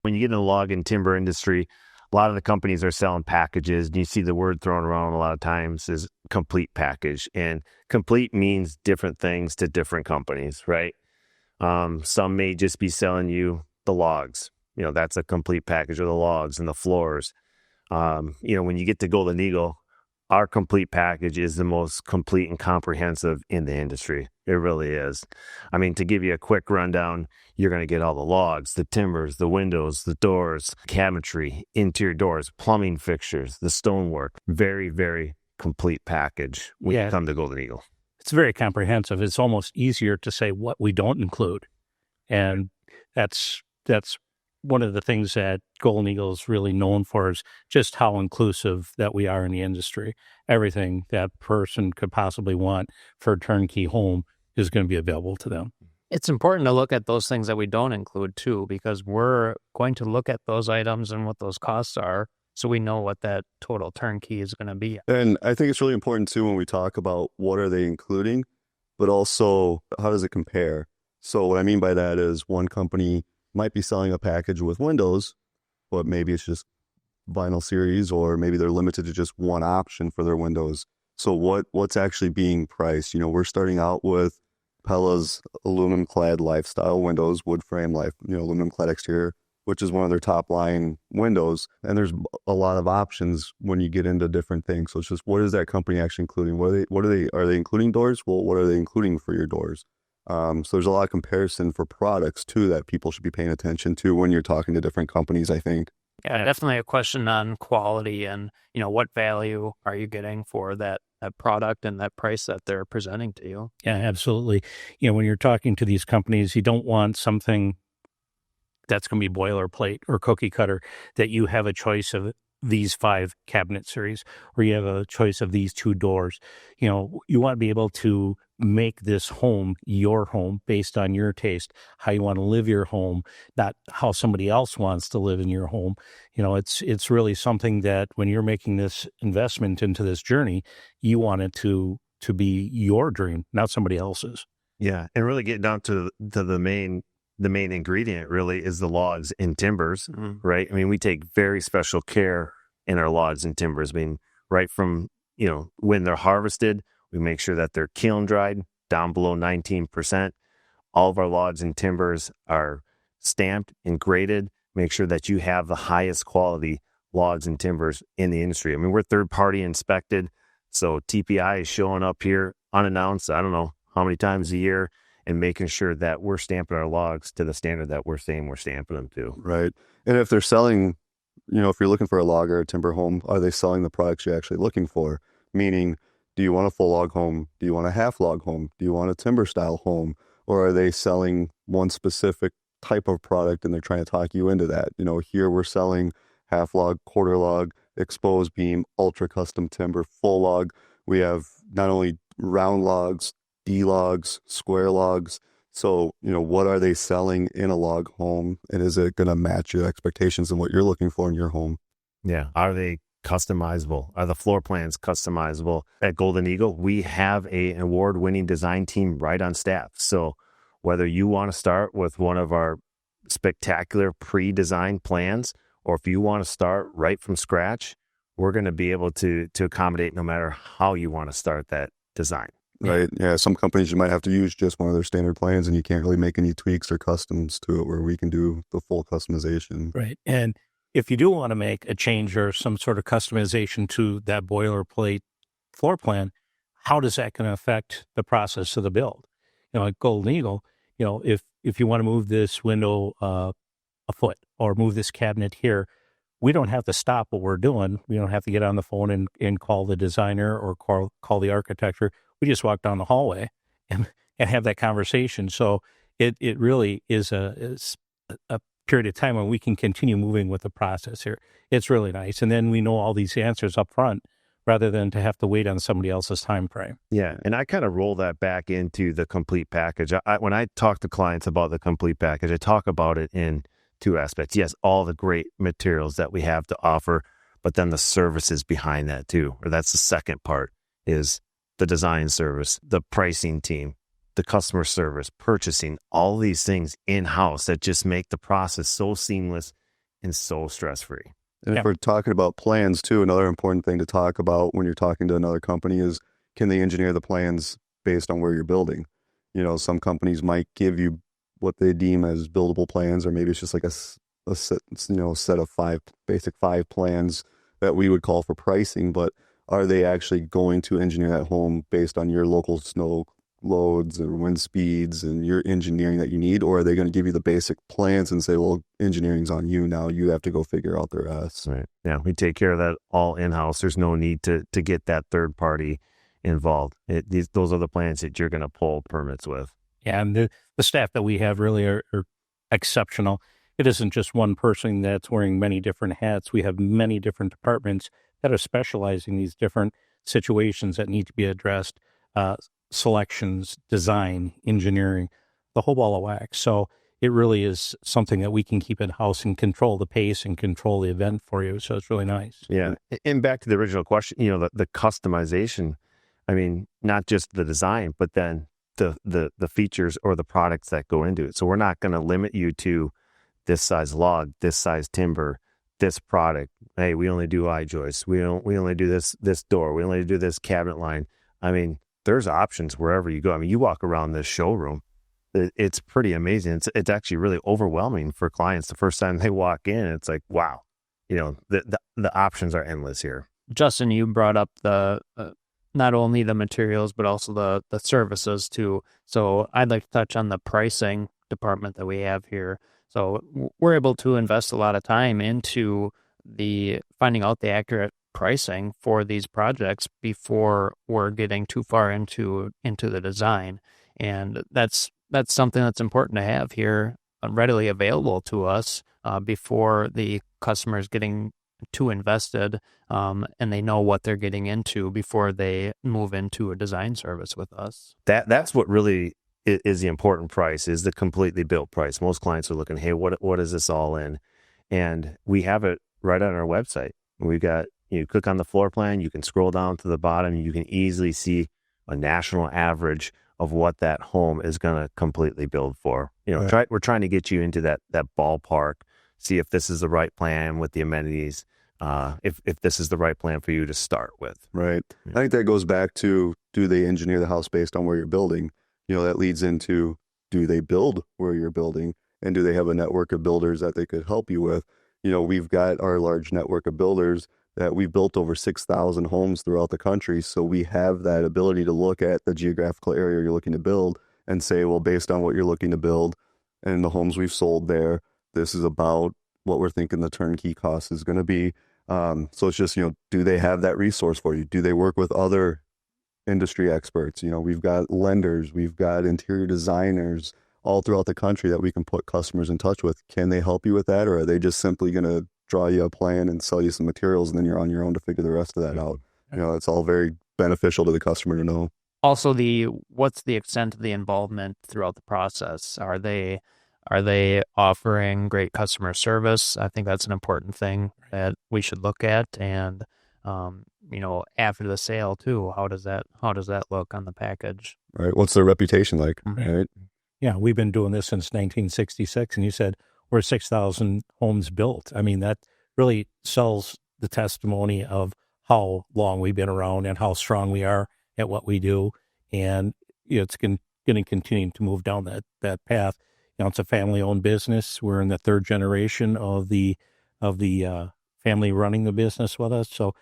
When you get in the log and timber industry, a lot of the companies are selling packages, and you see the word thrown around a lot of times is complete package. And complete means different things to different companies, right? Some may just be selling you the logs. That's a complete package, or the logs and the floors. When you get to Golden Eagle, our complete package is the most complete and comprehensive in the industry. It really is. I mean, to give you a quick rundown, you're going to get all the logs, the timbers, the windows, the doors, cabinetry, interior doors, plumbing fixtures, the stonework. Very, very complete package when you come to Golden Eagle. It's very comprehensive. It's almost easier to say what we don't include. And that's one of the things that Golden Eagle is really known for, is just how inclusive that we are in the industry. Everything that person could possibly want for a turnkey home is going to be available to them. It's important to look at those things that we don't include too, because we're going to look at those items and what those costs are, so we know what that total turnkey is going to be. And I think it's really important too when we talk about what are they including, but also how does it compare? So what I mean by that is one company might be selling a package with windows, but maybe it's just vinyl series, or maybe they're limited to just one option for their windows. So what's actually being priced? We're starting out with Pella's aluminum clad lifestyle windows, wood frame aluminum clad exterior, which is one of their top line windows. And there's a lot of options when you get into different things. So it's just, what is that company actually including? Are they including doors? Well, what are they including for your doors? So there's a lot of comparison for products too that people should be paying attention to when you're talking to different companies, I think. Yeah, definitely a question on quality and, what value are you getting for that product and that price that they're presenting to you. Yeah, absolutely. When you're talking to these companies, you don't want something that's going to be boilerplate or cookie cutter, that you have a choice of these 5 cabinet series, or you have a choice of these 2 doors. You want to be able to make this home your home based on your taste, how you want to live your home, not how somebody else wants to live in your home. It's really something that when you're making this investment into this journey, you want it to be your dream, not somebody else's. Yeah, and really getting down to the main ingredient really is the logs and timbers, right? I mean, we take very special care in our logs and timbers. I mean, right from, when they're harvested, we make sure that they're kiln dried down below 19%. All of our logs and timbers are stamped and graded. Make sure that you have the highest quality logs and timbers in the industry. I mean, we're third party inspected. So TPI is showing up here unannounced, I don't know how many times a year, and making sure that we're stamping our logs to the standard that we're saying we're stamping them to. Right. And if they're selling, if you're looking for a log or a timber home, are they selling the products you're actually looking for? Meaning, do you want a full log home? Do you want a half log home? Do you want a timber style home? Or are they selling one specific type of product and they're trying to talk you into that? Here we're selling half log, quarter log, exposed beam, ultra custom timber, full log. We have not only round logs, D logs, square logs. So, what are they selling in a log home? And is it going to match your expectations and what you're looking for in your home? Yeah. Are they customizable? Are the floor plans customizable? At Golden Eagle, we have an award-winning design team right on staff. So whether you want to start with one of our spectacular pre-designed plans, or if you want to start right from scratch, we're going to be able to accommodate no matter how you want to start that design. Right. Yeah. Some companies you might have to use just one of their standard plans and you can't really make any tweaks or customs to it, where we can do the full customization. Right. And if you do want to make a change or some sort of customization to that boilerplate floor plan, how does that going to affect the process of the build? At Golden Eagle, if you want to move this window a foot or move this cabinet here, we don't have to stop what we're doing. We don't have to get on the phone and call the designer or call the architecture. We just walk down the hallway and have that conversation. So it really is a period of time when we can continue moving with the process here. It's really nice. And then we know all these answers up front rather than to have to wait on somebody else's time frame. Yeah. And I kind of roll that back into the complete package. When I talk to clients about the complete package, I talk about it in 2 aspects. Yes, all the great materials that we have to offer, but then the services behind that too. Or that's the second part, is the design service, the pricing team, the customer service, purchasing, all these things in-house that just make the process so seamless and so stress-free. And Yeah. if we're talking about plans too, another important thing to talk about when you're talking to another company is, can they engineer the plans based on where you're building? Some companies might give you what they deem as buildable plans, or maybe it's just like a set, set of basic five plans that we would call for pricing. But are they actually going to engineer that home based on your local snow loads and wind speeds and your engineering that you need? Or are they going to give you the basic plans and say, well, engineering's on you now, you have to go figure out the rest? Right. Yeah, we take care of that all in-house. There's no need to get that third party involved. Those are the plans that you're going to pull permits with. Yeah, and the staff that we have really are exceptional. It isn't just one person that's wearing many different hats. We have many different departments that are specializing in these different situations that need to be addressed. Selections, design, engineering, the whole ball of wax. So it really is something that we can keep in-house and control the pace and control the event for you. So it's really nice. Yeah. And back to the original question, the customization, I mean, not just the design, but then the features or the products that go into it. So we're not going to limit you to this size log, this size timber, this product. Hey, we only do I-joists. We only do this door. We only do this cabinet line. I mean, there's options wherever you go. I mean, you walk around this showroom, it's pretty amazing. It's actually really overwhelming for clients. The first time they walk in, it's like, wow, the options are endless here. Justin, you brought up the not only the materials, but also the services too. So I'd like to touch on the pricing department that we have here. So we're able to invest a lot of time into the finding out the accurate pricing for these projects before we're getting too far into the design. And that's something that's important to have here readily available to us before the customer is getting too invested, and they know what they're getting into before they move into a design service with us. That's what really is the important price, is the completely built price. Most clients are looking, hey, what is this all in? And we have it right on our website. We've got, you click on the floor plan, you can scroll down to the bottom, you can easily see a national average of what that home is going to completely build for. We're trying to get you into that ballpark, see if this is the right plan with the amenities, if this is the right plan for you to start with. Right. I think that goes back to, do they engineer the house based on where you're building? That leads into, do they build where you're building? And do they have a network of builders that they could help you with? We've got our large network of builders that we've built over 6,000 homes throughout the country. So we have that ability to look at the geographical area you're looking to build and say, well, based on what you're looking to build and the homes we've sold there, this is about what we're thinking the turnkey cost is going to be. So it's just, do they have that resource for you? Do they work with other industry experts? We've got lenders, we've got interior designers all throughout the country that we can put customers in touch with. Can they help you with that? Or are they just simply going to draw you a plan and sell you some materials, and then you're on your own to figure the rest of that out? It's all very beneficial to the customer to know. Also, what's the extent of the involvement throughout the process? Are they offering great customer service? I think that's an important thing that we should look at. And after the sale too, how does that look on the package? Right. What's their reputation like? Mm-hmm. Right. Yeah, we've been doing this since 1966, and you said we're 6,000 homes built. I mean, that really sells the testimony of how long we've been around and how strong we are at what we do. And it's going to continue to move down that path. It's a family-owned business. We're in the third generation of the family running the business with us. So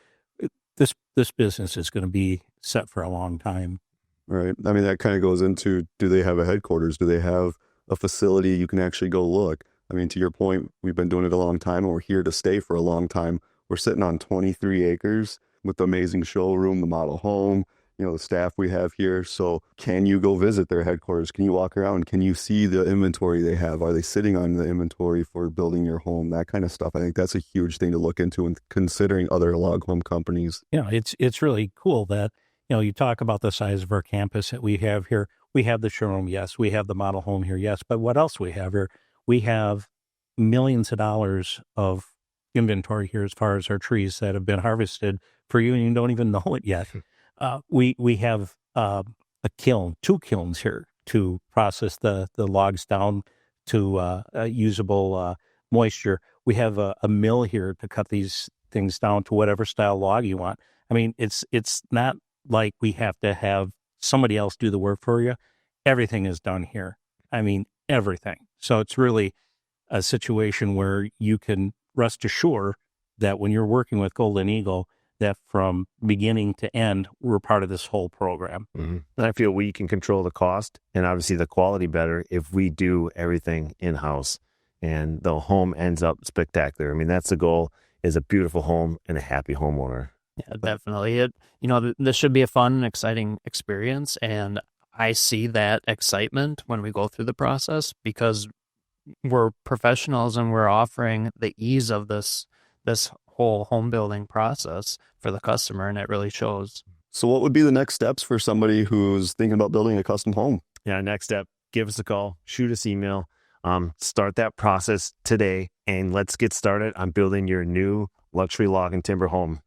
this business is going to be set for a long time. Right. I mean, that kind of goes into, do they have a headquarters? Do they have a facility you can actually go look? I mean, to your point, we've been doing it a long time and we're here to stay for a long time. We're sitting on 23 acres with the amazing showroom, the model home, the staff we have here. So can you go visit their headquarters? Can you walk around? Can you see the inventory they have? Are they sitting on the inventory for building your home? That kind of stuff. I think that's a huge thing to look into when considering other log home companies. It's really cool that, you talk about the size of our campus that we have here. We have the showroom, yes. We have the model home here, yes. But what else we have here? We have millions of dollars of inventory here as far as our trees that have been harvested for you, and you don't even know it yet. We have a kiln, 2 kilns here to process the logs down to usable moisture. we have a mill here to cut these things down to whatever style log you want. I mean, it's not like we have to have somebody else do the work for you. Everything is done here. I mean, everything. So it's really a situation where you can rest assured that when you're working with Golden Eagle, that from beginning to end, we're part of this whole program. And I feel we can control the cost and obviously the quality better if we do everything in-house and the home ends up spectacular. I mean, that's the goal, is a beautiful home and a happy homeowner. Yeah, definitely. This should be a fun and exciting experience. And I see that excitement when we go through the process because we're professionals and we're offering the ease of this whole home building process for the customer, and it really shows. So what would be the next steps for somebody who's thinking about building a custom home? Yeah, next step, give us a call, shoot us email, start that process today, and let's get started on building your new luxury log and timber home.